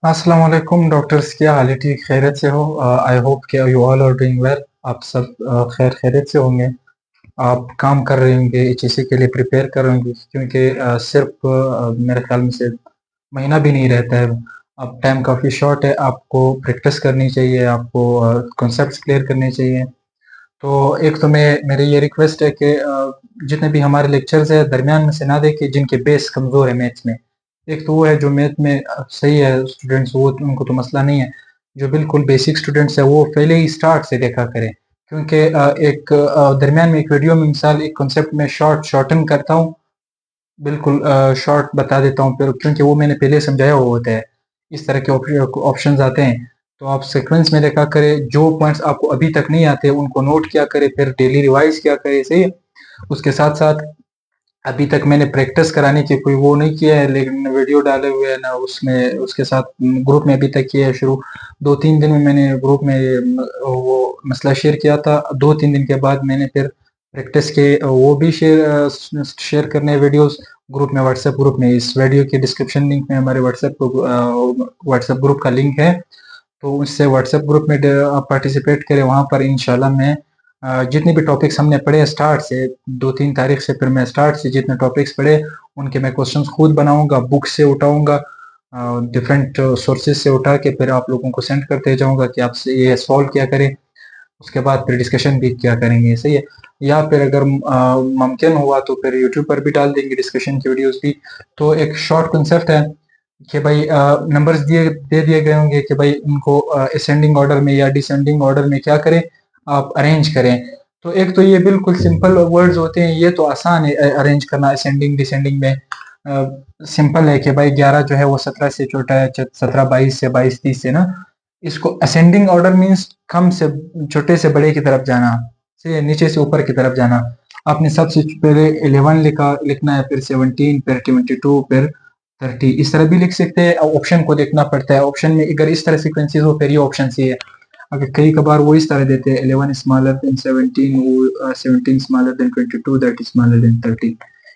अस्सलाम वालेकुम डॉक्टर्स, क्या हाल है? ठीक खैरियत से हो? आई होप कि you all are doing well. आप सब खैर खैरियत से होंगे। आप काम कर रहे होंगे, एचएससी के लिए प्रिपेयर कर रहे होंगे, क्योंकि सिर्फ मेरे ख्याल में से महीना भी नहीं रहता है। अब टाइम काफ़ी शॉर्ट है, आपको प्रैक्टिस करनी चाहिए, आपको कॉन्सेप्ट्स क्लियर करने चाहिए। तो एक तो मैं मेरी ये रिक्वेस्ट है कि जितने भी हमारे लेक्चर्स है दरमियान में से ना देखें जिनके बेस कमज़ोर है मैथ्स में। एक तो वो है जो मैथ में सही है स्टूडेंट्स, वो उनको तो मसला नहीं है। जो बिल्कुल बेसिक स्टूडेंट्स है वो पहले ही स्टार्ट से देखा करें, क्योंकि एक दरमियान में एक वीडियो में मिसाल एक कॉन्सेप्ट में शॉर्टन करता हूँ, बिल्कुल शॉर्ट बता देता हूँ फिर, क्योंकि वो मैंने पहले समझाया हुआ होता है। इस तरह के ऑप्शंस आते हैं, तो आप सीक्वेंस में देखा करें, जो पॉइंट्स आपको अभी तक नहीं आते उनको नोट किया करें, फिर डेली रिवाइज किया करें, सही है। उसके साथ साथ अभी तक मैंने प्रैक्टिस कराने की कोई वो नहीं किया है, लेकिन वीडियो डाले हुए हैं ना उसमें, उसके साथ ग्रुप में अभी तक किया है शुरू। 2-3 दिन में मैंने ग्रुप में वो मसला शेयर किया था। 2-3 दिन के बाद मैंने फिर प्रैक्टिस के वो भी शेयर करने वीडियोस ग्रुप में, व्हाट्सएप ग्रुप में। इस वीडियो के डिस्क्रिप्शन लिंक में हमारे व्हाट्सएप ग्रुप का लिंक है, तो उससे व्हाट्सएप ग्रुप में आप पार्टिसिपेट करें। वहाँ पर इंशाल्लाह मैं जितने भी टॉपिक्स हमने पढ़े स्टार्ट से 2-3 तारीख से, फिर मैं स्टार्ट से जितने टॉपिक्स पढ़े उनके मैं क्वेश्चंस खुद बनाऊंगा, बुक से उठाऊंगा, डिफरेंट सोर्सेज से उठा के फिर आप लोगों को सेंड करते जाऊंगा कि आप ये सॉल्व किया करें। उसके बाद फिर डिस्कशन भी किया करेंगे, सही है। या फिर अगर मुमकिन हुआ तो फिर यूट्यूब पर भी डाल देंगे डिस्कशन की वीडियोस भी। तो एक शॉर्ट कंसेप्ट है कि भाई नंबर्स दे दिए गए होंगे कि भाई उनको असेंडिंग ऑर्डर में या डिसेंडिंग ऑर्डर में क्या करें, आप अरेंज करें। तो एक तो ये बिल्कुल सिंपल वर्ड्स होते हैं, ये तो आसान है अरेंज करना असेंडिंग डिसेंडिंग में। सिंपल है कि भाई 11 जो है वो 17 से छोटा है, 17 22 से, 22 30 से ना। इसको असेंडिंग ऑर्डर मीन्स कम से छोटे से बड़े की तरफ जाना, से नीचे से ऊपर की तरफ जाना। आपने सबसे पहले 11 लिखना है, फिर 17, फिर 22, फिर 30, इस तरह भी लिख सकते हैं। ऑप्शन को देखना पड़ता है, ऑप्शन में अगर इस तरह सीक्वेंसेस हो फिर ये ऑप्शन सी है। अगर कई कबार वो इस तरह देते हैं 11 smaller than 17, 17 smaller than 22, that is smaller than 30।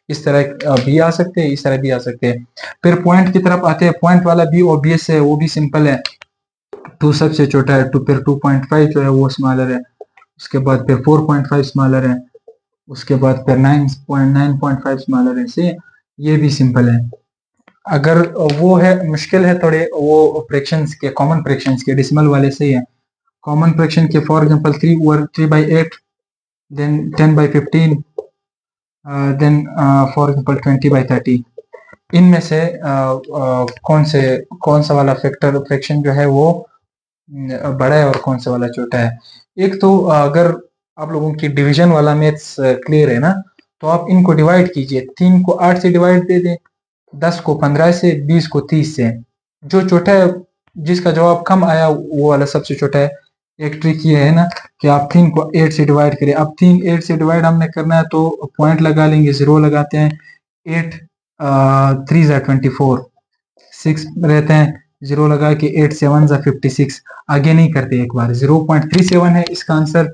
इस तरह भी आ सकते हैं, इस तरह भी आ सकते हैं। फिर पॉइंट की तरफ आते हैं, पॉइंट वाला भी ऑब्वियस है, वो भी सिंपल है। 2 सबसे छोटा है, टू फिर 2.5 जो है वो स्मॉलर है। उसके बाद फिर 4.5 स्मॉलर है। उसके बाद फिर 9.5 स्मॉलर है, से ये भी सिंपल है। अगर वो है मुश्किल है थोड़े, वो फ्रैक्शंस के, कॉमन फ्रैक्शंस के डेसिमल वाले सही है। कॉमन फ्रैक्शन के for example 3 over 3/8, then 10/15, then for example 20/30। इनमें से कौन सा वाला फैक्टर फ्रैक्शन जो है वो बड़ा है और कौन सा वाला छोटा है? एक तो अगर आप लोगों की डिवीजन वाला मैथ्स क्लियर है ना, तो आप इनको डिवाइड कीजिए। 3 को 8 से डिवाइड दे दें, 10 को 15 से, 20 को 30 से। जो छोटा है, जिसका जवाब कम आया वो वाला सबसे छोटा है। एक ट्रिक ये है ना कि आप 3 को 8 से डिवाइड करें। अब 3 8 से डिवाइड हमने करना है तो पॉइंट लगा लेंगे, 0 लगाते हैं। 8 3 ज़ा 24, 6 रहते हैं, 0 लगा के 8 7 ज़ा 56। आगे नहीं करते, एक बार 0.37 है इसका आंसर,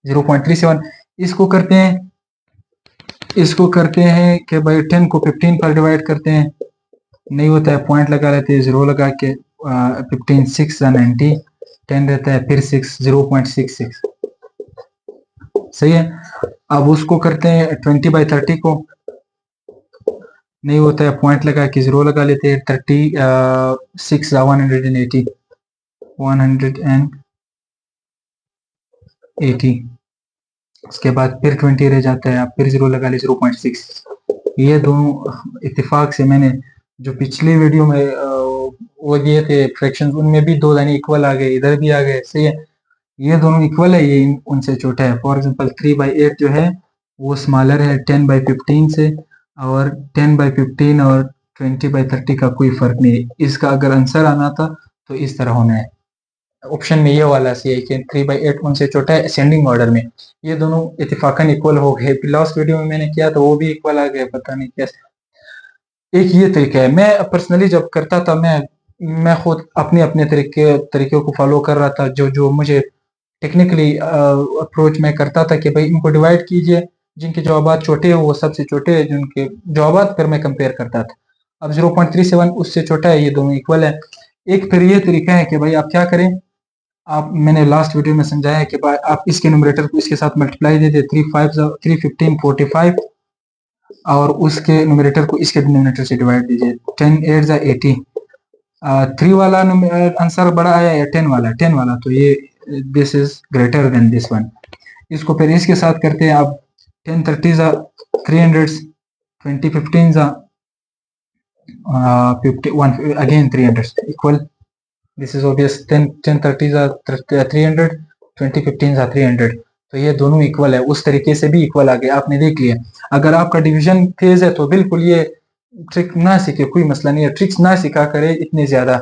0.37। इसको करते हैं, इसको करते हैं कि भाई 10 को 15 पर डिवाइड करते हैं, नहीं होता है, पॉइंट लगा लेते हैं 0 लगा के। 15 6 ज़ा 90, 10 रहता है, फिर 6, 0.66, सही है। अब उसको करते हैं 20/30 को, नहीं होता है, पॉइंट लगा के 0 लगा लेते हैं। 36 ज़ा 180, 180। उसके बाद फिर 20 रह जाता है, आप फिर 0 लगा ले, 0.6। ये दोनों इत्तेफाक से मैंने जो पिछली वीडियो में वो दिए थे फ्रैक्शंस, उनमें भी 2 लाइनें इक्वल आ गए, इधर भी आ गए, सही है। ये दोनों इक्वल है, ये उनसे छोटा है। फॉर एग्जांपल 3/8 जो है वो स्मॉलर है 10/15 से, और 10/15 और 20/30 का कोई फर्क नहीं है। इसका अगर आंसर आना था तो इस तरह होना है। ऑप्शन में ये वाला सी है कि 3/8 उनसे छोटा है असेंडिंग ऑर्डर में। ये दोनों इत्तेफाकन इक्वल हो गए। लास्ट वीडियो में मैंने किया तो वो भी इक्वल आ गए, पता नहीं कैसे। एक ये तरीका है। मैं पर्सनली जब करता था, मैं खुद अपने अपने तरीकों को फॉलो कर रहा था, जो जो मुझे टेक्निकली अप्रोच में करता था कि भाई इनको डिवाइड कीजिए, जिनके जवाबात छोटे हो वो सबसे छोटे, जिनके जवाबात फिर मैं कंपेयर करता था। अब 0.37 उससे छोटा है, ये दोनों इक्वल है। एक फिर ये तरीका है कि भाई आप क्या करें, आप मैंने लास्ट वीडियो में समझाया है कि भाई आप इसके न्यूमरेटर को इसके साथ मल्टीप्लाई दे दे, 3 15 45, और उसके न्यूमरेटर को इसके डिनोमिनेटर से डिवाइड दीजिए, 10 8 जा 80। 3 वाला आंसर बड़ा आया या 10 वाला? 10 वाला, तो ये this is greater than this one. इसको फिर इसके साथ करते हैं आप, 10 30 जा 300, 20 15 जा 51 again 300 equal, this is obvious. 10 30 जा 300, 20 15 जा 300, तो ये दोनों इक्वल है। उस तरीके से भी इक्वल आ गया, आपने देख लिया। अगर आपका डिवीजन तेज है तो बिल्कुल ये ट्रिक ना सीखे, कोई मसला नहीं है, ट्रिक्स ना सीखा करे इतने ज्यादा।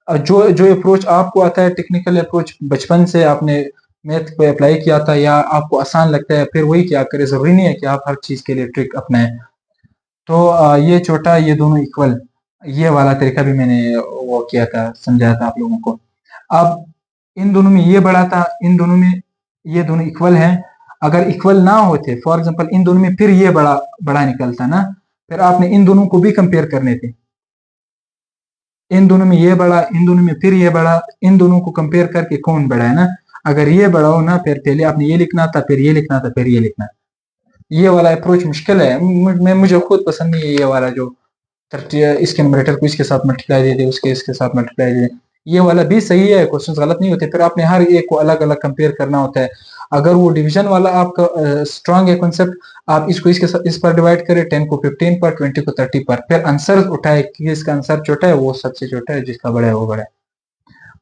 जो जो अप्रोच आपको आता है, टेक्निकल अप्रोच बचपन से आपने मैथ पे अप्लाई किया था या आपको आसान लगता है, फिर वही क्या करे, जरूरी नहीं है कि आप हर चीज के लिए ट्रिक अपनाएं। तो ये छोटा, ये दोनों इक्वल, ये वाला तरीका भी मैंने वो किया था, समझाया था आप लोगों को। अब इन दोनों में ये बड़ा था, इन दोनों में ये दोनों इक्वल हैं। अगर इक्वल ना होते, फॉर एग्जांपल इन दोनों में फिर ये बड़ा बड़ा निकलता ना, फिर आपने इन दोनों को भी कंपेयर करने थे। इन दोनों में ये बड़ा, इन दोनों में फिर ये बड़ा, इन दोनों को कंपेयर करके कौन बड़ा है ना। अगर ये बड़ा हो ना, फिर पहले आपने ये लिखना था, फिर ये लिखना था, फिर ये लिखना। ये वाला अप्रोच मुश्किल है, मैं मुझे खुद पसंद नहीं है ये वाला, जो इसके न्यूमरेटर को इसके साथ मल्टीप्लाई दे दे, उसके इसके साथ मल्टीप्लाई दे दे। ये वाला भी सही है, क्वेश्चंस गलत नहीं होते, फिर आपने हर एक को अलग अलग कंपेयर करना होता है। अगर वो डिवीजन वाला आपका स्ट्रांग है कॉन्सेप्ट, आप इसको इसके साथ इस पर डिवाइड करें, 10 को 15 पर, 20 को 30 पर, फिर आंसर उठाए कि इसका आंसर छोटा है वो सबसे छोटा है, जिसका बड़ा है वो बड़ा है।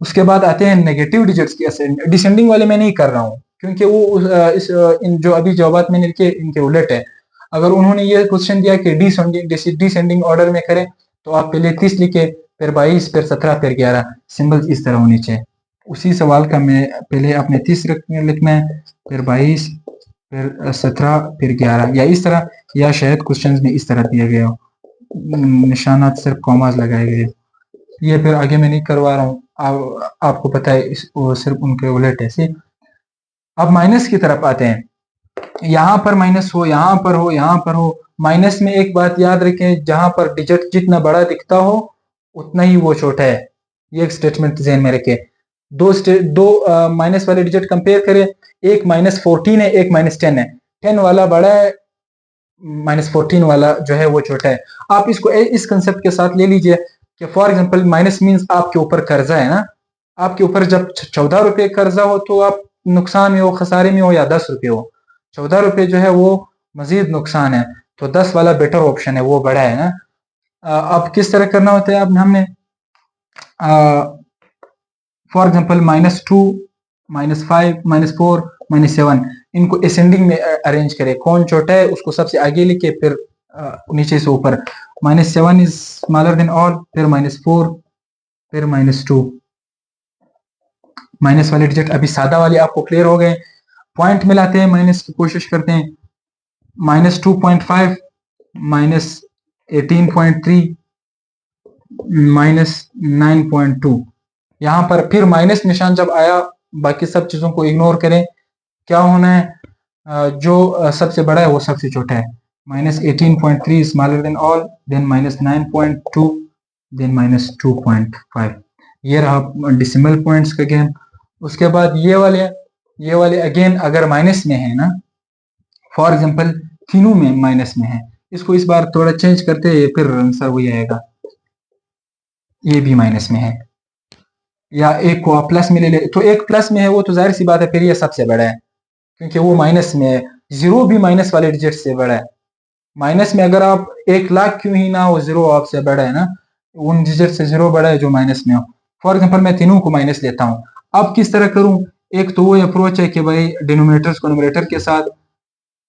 उसके बाद आते हैं नेगेटिव डिजिट्स की। डिसेंडिंग वाले मैं नहीं कर रहा हूँ, क्योंकि वो इन जो अभी जवाबात मैंने लिखे इनके उलट है। अगर उन्होंने ये क्वेश्चन दिया कि डिसेंडिंग ऑर्डर में करें, तो आप पहले 30 लिखे, फिर 22, फिर 17, फिर 11, सिंबल इस तरह होने चाहिए। उसी सवाल का मैं पहले आपने 30 लिखना है, फिर 22, फिर 17, फिर 11, या इस तरह, या शायद क्वेश्चन में इस तरह दिया गया हो, निशानात सिर्फ कॉमास लगाए गए। ये फिर आगे मैं नहीं करवा रहा हूँ, आपको पता है वो सिर्फ उनके उलट है। अब माइनस की तरफ आते हैं, यहाँ पर माइनस हो, यहाँ पर हो, यहाँ पर हो। माइनस में एक बात याद रखें, जहां पर डिजिट जितना बड़ा दिखता हो उतना ही वो छोटा है। ये एक स्टेटमेंट ध्यान में रखें। दो माइनस वाले डिजिट कंपेयर करें, एक -14 है, एक -10 है। 10 वाला बड़ा है, -14 वाला जो है वो छोटा है। आप इसको इस कंसेप्ट के साथ ले लीजिए कि फॉर एग्जांपल माइनस मींस आपके ऊपर कर्जा है ना, आपके ऊपर जब 14 रुपए कर्जा हो तो आप नुकसान में हो, खसारे में हो, या 10 रुपए हो, 14 रुपए जो है वो मजीद नुकसान है, तो 10 वाला बेटर ऑप्शन है, वो बड़ा है ना। अब किस तरह करना होता है, अब हमने फॉर एग्जांपल -2, -5, -4, -7, इनको असेंडिंग में अरेंज करें, कौन छोटा है उसको सबसे आगे लिखे, फिर नीचे से ऊपर। -7 इज स्मॉलर देन ऑल, फिर -4, फिर -2। माइनस वाले डिजिट अभी सादा वाले आपको क्लियर हो गए। पॉइंट मिलाते हैं, माइनस की कोशिश करते हैं। -2.5, -18.3, -9.2। यहाँ पर फिर माइनस निशान जब आया, बाकी सब चीजों को इग्नोर करें, क्या होना है, जो सबसे बड़ा है वो सबसे छोटा है। -18.3 smaller than all, then -9.2, then -2.5। ये रहा डिसिमल पॉइंट्स का गेम। उसके बाद ये वाले अगेन अगर माइनस में है ना, फॉर एग्जांपल तीनों में माइनस में है, इसको इस बार थोड़ा चेंज करते हैं, फिर आंसर वही आएगा। ये भी माइनस में है, या एक को आप प्लस में ले ले, तो एक प्लस में है वो तो जाहिर सी बात है फिर ये सबसे बड़ा है, क्योंकि वो माइनस में है। जीरो भी माइनस वाले डिजिट से बड़ा है। माइनस में अगर आप 1,00,000 क्यों ही ना हो, जीरो आपसे बड़ा है ना, उन डिजिट से जीरो बड़ा है जो माइनस में हो। फॉर एग्जांपल मैं तीनों को माइनस लेता हूँ। अब किस तरह करूं, एक तो वो अप्रोच है कि भाई डिनोमिनेटर्स को न्यूमरेटर के साथ,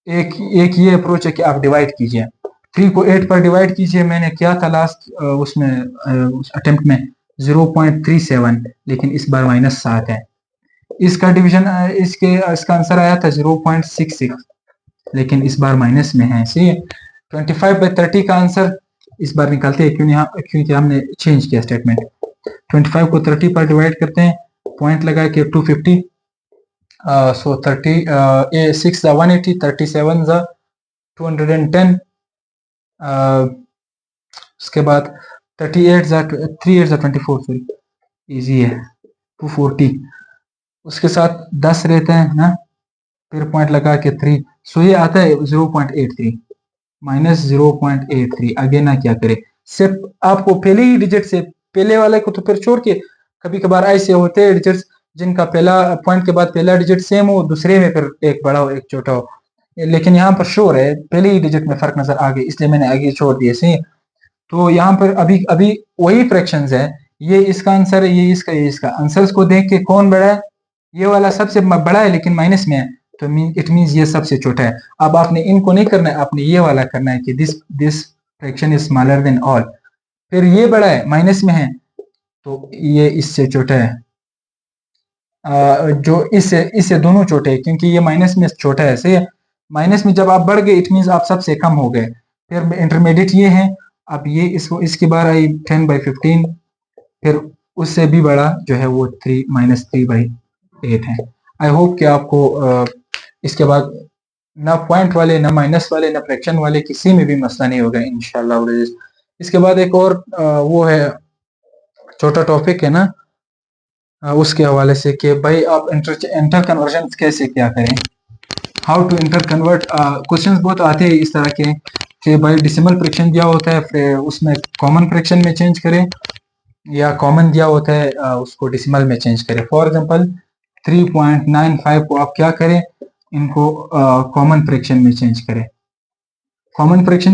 एक ये अप्रोच है कि आप डिवाइड कीजिए, 3 को 8 पर डिवाइड कीजिए। मैंने किया था लास्ट उसमें अटेम्प्ट में 0.37, लेकिन इस बार -7 है। इसका डिवीजन इसका आंसर आया था 0.66, लेकिन इस बार माइनस में है। सही है, 25/30 का आंसर इस बार निकालते हैं, क्योंकि हमने चेंज किया स्टेटमेंट। 25 को 30 पर डिवाइड करते हैं, पॉइंट लगा के 250, सो 30 6 180, 37 210, उसके बाद 38 जा 3 8 जा 24, सॉरी इजी है, 240, उसके साथ 10 रहते हैं ना, फिर पॉइंट लगा के 3, सो ये आता है 0.83 माइनस 0.83। आगे ना क्या करे, सिर्फ आपको पहले ही डिजिट से, पहले वाले को तो फिर छोड़ के, कभी कभार ऐसे होते हैं डिजिट्स जिनका पहला पॉइंट के बाद पहला डिजिट सेम हो, दूसरे में फिर एक बड़ा हो एक छोटा हो, लेकिन यहाँ पर श्योर है पहले ही डिजिट में फर्क नजर आ गया, इसलिए मैंने आगे छोड़ दिए सही। तो यहाँ पर अभी अभी वही फ्रैक्शंस है, ये इसका आंसर है, ये इसका, ये इसका। आंसर्स को देख के कौन बड़ा है, ये वाला सबसे बड़ा है लेकिन माइनस में है, तो इट मीन्स ये सबसे छोटा है। अब आपने इनको नहीं करना है, आपने ये वाला करना है कि this this fraction is smaller than all, फिर ये बड़ा है माइनस में है तो ये इससे छोटा है, जो इससे दोनों छोटे हैं क्योंकि ये माइनस में छोटा है, सही है। माइनस में जब आप बढ़ गए इट मीन्स आप सबसे कम हो गए, फिर इंटरमीडिएट ये है। अब ये इसको इसकी बार आई 10/15, फिर उससे भी बड़ा जो है वो 3 - 3/8 है। आई होप कि आपको इसके बाद ना पॉइंट वाले, ना माइनस वाले, ना फ्रैक्शन वाले किसी में भी मसला नहीं होगा इंशाल्लाह। इसके बाद एक और वो है, छोटा टॉपिक है ना, उसके हवाले से कि भाई आप इंटर कन्वर्जन कैसे क्या करें, how to inter convert. Question बहुत आते हैं इस तरह के कि भाई डिसिमल फ्रैक्शन दिया होता है, फिर उसमें कॉमन फ्रैक्शन में चेंज करें, या कॉमन दिया होता है उसको डिसिमल में चेंज करें। फॉर एग्जांपल 3.95 को आप क्या करें, इनको कॉमन फ्रैक्शन में चेंज करें। Common fraction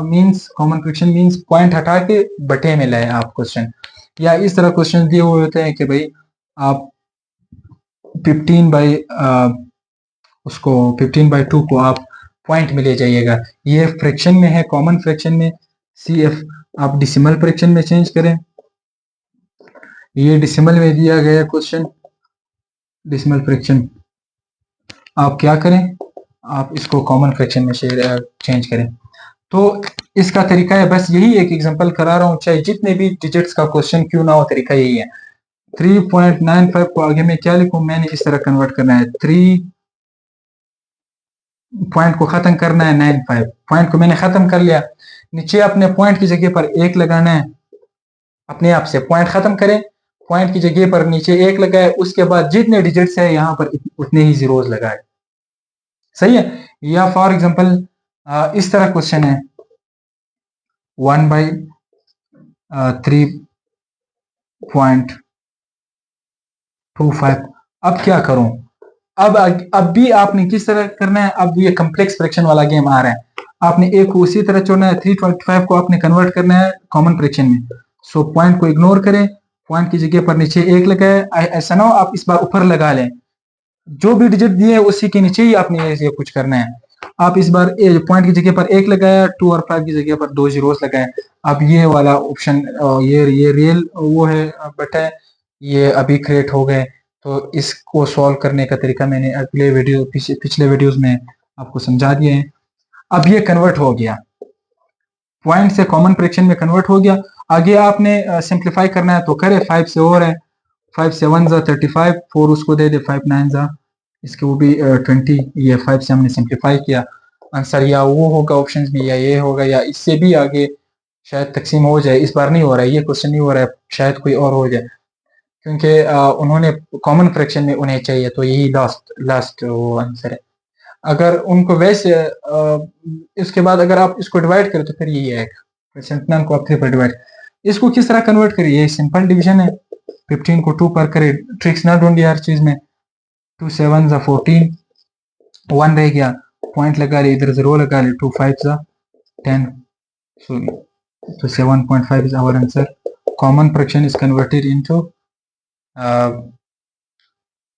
means common fraction means point हटा के बटे में लाए आप क्वेश्चन, या इस तरह क्वेश्चन दिए हुए होते हैं कि भाई आप 15/2 को आप पॉइंट में ले जाइएगा, ये फ्रैक्शन में है, कॉमन फ्रैक्शन में CF आप डिसिमल फ्रैक्शन में चेंज करें। ये डिसिमल में दिया गया क्वेश्चन, डिसिमल फ्रैक्शन आप क्या करें, आप इसको कॉमन फ्रैक्शन में चेंज करें। तो इसका तरीका है, बस यही एक एग्जांपल करा रहा हूँ, चाहे जितने भी डिजिट्स का क्वेश्चन क्यों ना हो, तरीका यही है। 3.95 को आगे मैं क्या लिखूं, मैंने इस तरह कन्वर्ट करना है, 3 पॉइंट को खत्म करना है 95, पॉइंट को मैंने खत्म कर लिया, नीचे अपने पॉइंट की जगह पर 1 लगाना है, अपने आप से पॉइंट खत्म करें, पॉइंट की जगह पर नीचे 1 लगाए, उसके बाद जितने डिजिट्स है यहाँ पर उतने ही जीरोस लगाए, सही है। या फॉर एग्जांपल इस तरह क्वेश्चन है 1/3.25, अब क्या करूं, अब भी आपने किस तरह करना है, अब ये कम्प्लेक्स फ्रैक्शन वाला गेम आ रहा है, आपने एक को उसी तरह छोड़ना है, 3.25 को आपने कन्वर्ट करना है कॉमन फ्रैक्शन में। सो पॉइंट को इग्नोर करें, पॉइंट की जगह पर नीचे 1 लगाए, ऐसा ना हो आप इस बार ऊपर लगा लें, जो भी डिजिट दिए है उसी के नीचे ही आपने ये कुछ करना है। आप इस बार पॉइंट की जगह पर 1 लगाया, 2 और 5 की जगह पर 2 जीरोस लगाए। अब ये वाला ऑप्शन, ये रियल वो है बटा, ये अभी क्रिएट हो गए। तो इसको सॉल्व करने का तरीका मैंने अगले वीडियो पिछले वीडियोस में आपको समझा दिए हैं। अब ये कन्वर्ट हो गया, पॉइंट से कॉमन फ्रैक्शन में कन्वर्ट हो गया। आगे आपने सिंप्लीफाई करना है तो करे, 5 से और है, 5 से 1 जा 35, 4 उसको दे दे, 5 9 जा इसके वो भी 20, ये 5 से हमने सिंप्लीफाई किया। आंसर या वो होगा ऑप्शन में, या ये होगा, या इससे भी आगे शायद तकसीम हो जाए। इस बार नहीं हो रहा है, ये क्वेश्चन नहीं हो रहा है, शायद कोई और हो जाए, क्योंकि उन्होंने कॉमन फ्रैक्शन में उन्हें चाहिए, तो यही लास्ट वो आंसर है। अगर उनको वैसे इसके बाद अगर आप इसको डिवाइड करें तो फिर यही है, सेंटनल को आप 3 पर डिवाइड, इसको किस तरह कन्वर्ट करिए, ये सिंपल डिवीजन है, 15 को 2 पर करे, ट्रिक्स ना ढूंढिए हर चीज में। 2 7 जा 14, 1 रह गया, पॉइंट लगा ले, इधर 0 लगा ले, 2 5 जा 10, so 7.5 is our answer. Common fraction is converted into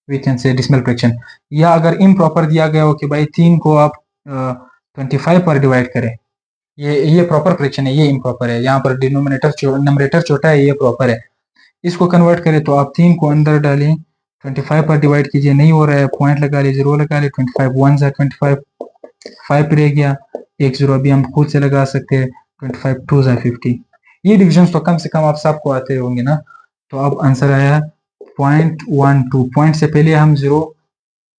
we can say decimal fraction। या अगर इम्प्रॉपर दिया गया हो कि भाई 3 को आप 25 पर डिवाइड करें, ये प्रॉपर फ्रैक्शन है, ये इम्प्रॉपर है, यहाँ पर नंबरेटर छोटा है, ये प्रॉपर है। इसको कन्वर्ट करें तो आप 3 को अंदर डालें, 25 पर डिवाइड कीजिए, नहीं हो रहा है, पॉइंट लगा ले, 0 लगा ले, 25 1 जा 25, 5 रह गया, 1 0 अभी हम खुद से लगा सकते हैं, 25 2 जा 50। ये डिविजन तो कम से कम आप सबको आते होंगे ना। तो अब आंसर आया 0.12, पॉइंट से पहले हम 0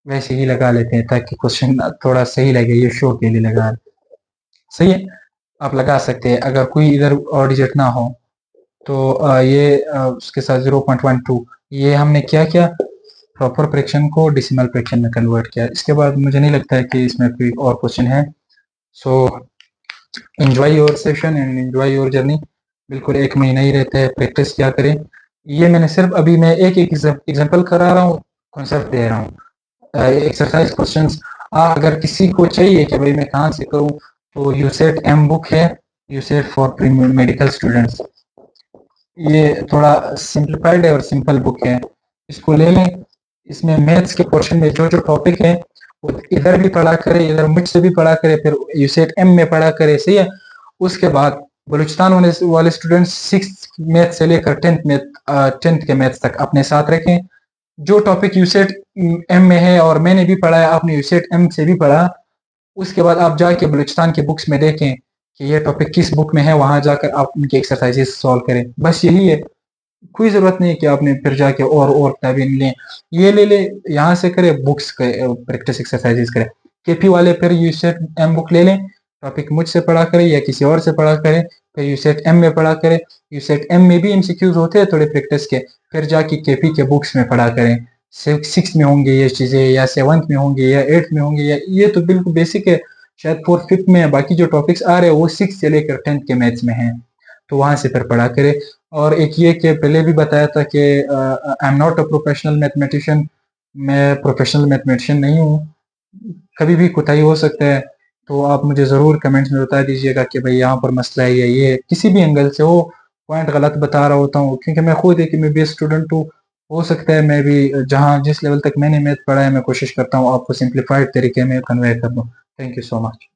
वैसे ही लगा लेते हैं ताकि क्वेश्चन थोड़ा सही लगे, ये शो के लिए लगा, सही है। आप लगा सकते हैं। अगर कोई इधर और डिजिट ना हो तो ये उसके साथ 0.12 ये हमने क्या किया, प्रॉपर फ्रैक्शन को डेसिमल फ्रैक्शन में कन्वर्ट किया। इसके बाद मुझे नहीं लगता है कि इसमें कोई और क्वेश्चन है। So enjoy your session and enjoy your journey. बिल्कुल 1 महीना ही रहता है, प्रैक्टिस क्या करें। ये मैंने सिर्फ अभी मैं एक एग्जांपल करा रहा हूँ, कॉन्सेप्ट दे रहा हूँ। एक्सरसाइज क्वेश्चंस अगर किसी को चाहिए कि भाई मैं कहाँ से करूँ, तो यूसेट एम बुक है, यूसेट फॉर प्री मेडिकल स्टूडेंट्स। ये थोड़ा सिंप्लीफाइड है और सिंपल बुक है, इसको ले लें। इसमें मैथ्स के पोर्शन में जो जो टॉपिक है वो इधर भी पढ़ा करे, इधर मुझसे भी पढ़ा करे, फिर यूसेट एम में पढ़ा करे, सही है। उसके बाद बलूचिस्तान होने वाले स्टूडेंट्स 6th मैथ से लेकर 10th के मैथ्स तक अपने साथ रखें। जो टॉपिक यूसेट एम में है और मैंने भी पढ़ा है, आपने यूसेट एम से भी पढ़ा, उसके बाद आप जाके बलूचिस्तान की बुक्स में देखें कि ये टॉपिक किस बुक में है, वहां जाकर आप उनकी एक्सरसाइजेस सॉल्व करें। बस यही है, कोई ज़रूरत नहीं है कि आपने फिर जाके और किताबें लें। ये ले लें, यहाँ से करें, बुक्स के प्रैक्टिस एक्सरसाइजेस करें। केपी वाले फिर यूसेट एम बुक ले लें, टॉपिक मुझसे पढ़ा करें या किसी और से पढ़ा करें, फिर यूसेट एम में पढ़ा करें। यूसेट एम में भी एमसीक्यूज होते हैं थोड़े प्रैक्टिस के, फिर जाके केपी के बुक्स में पढ़ा करें। 6th में होंगे ये चीज़ें, या 7th में होंगे, या 8th में होंगे, या ये तो बिल्कुल बेसिक है, शायद 4th 5th में है। बाकी जो टॉपिक्स आ रहे हैं वो 6 से लेकर 10th के मैथ्स में हैं, तो वहाँ से फिर पढ़ा करें। और एक ये कि पहले भी बताया था कि I am not a professional mathematician, मैं प्रोफेशनल मैथमेटिशियन नहीं हूँ, कभी भी कोताही हो सकता है। तो आप मुझे ज़रूर कमेंट्स में बता दीजिएगा कि भाई यहाँ पर मसला है या ये किसी भी एंगल से हो, पॉइंट गलत बता रहा होता हूँ, क्योंकि मैं खुद एक एमबीबीएस स्टूडेंट हूँ। हो सकता है मैं भी जहाँ जिस लेवल तक मैंने मैथ पढ़ा है मैं कोशिश करता हूँ आपको सिंप्लीफाइड तरीके में कन्वे कर दूँ। Thank you so much.